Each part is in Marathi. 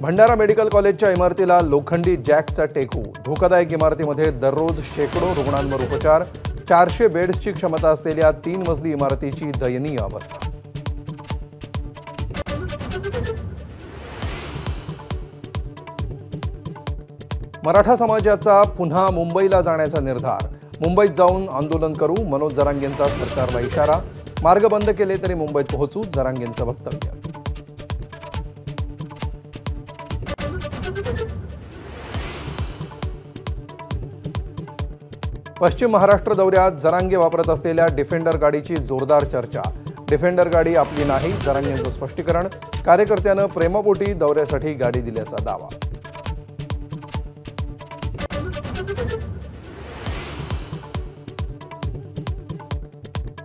भंडारा मेडिकल कॉलेजच्या इमारतीला लोखंडी जॅकचा टेकू. धोकादायक इमारतीमध्ये दररोज शेकडो रुग्णांवर उपचार. 400 बेड्सची क्षमता असलेल्या 3 मजली इमारतीची दयनीय अवस्था. मराठा समाजाचा पुन्हा मुंबईला जाण्याचा निर्धार. मुंबईत जाऊन आंदोलन करू, मनोज जरांगेंचा सरकारला इशारा. मार्ग बंद केले तरी मुंबईत पोहोचू, जरांगेंचं वक्तव्य. पश्चिम महाराष्ट्र दौऱ्यात जरांगे वापरत असलेल्या डिफेंडर गाडीची जोरदार चर्चा. डिफेंडर गाडी आपली नाही, जरांगेंचं स्पष्टीकरण. कार्यकर्त्यानं प्रेमापोटी दौऱ्यासाठी गाडी दिल्याचा दावा.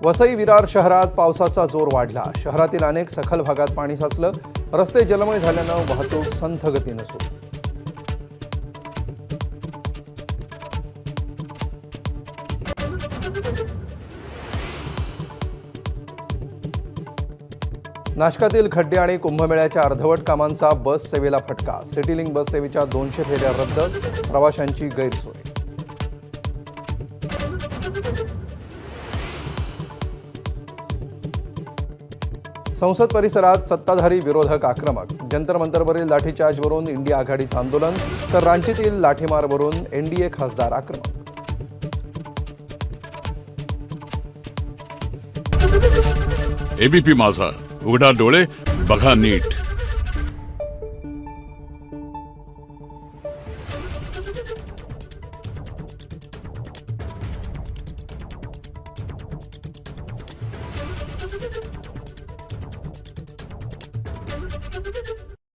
वसई विरार शहरात पावसाचा जोर वाढला. शहरातील अनेक सखल भागात पाणी साचलं. रस्ते जलमय झाल्यानं वाहतूक संथ गतीनं सुरू. नाशकातील खड्डे आणि कुंभमेळ्याच्या अर्धवट कामांचा बस सेवेला फटका. सिटीलिंक बस सेवेच्या 200 फेऱ्या रद्द. प्रवाशांची गैरसोय. संसद परिसरात सत्ताधारी विरोधक आक्रमक. जंतर मंतरवरील लाठीचार्जवरून इंडिया आघाडीचं आंदोलन, तर रांचीतील लाठीमारवरून एनडीए खासदार आक्रमक. एबीपी माझा, उघडा डोळे बघा नीट.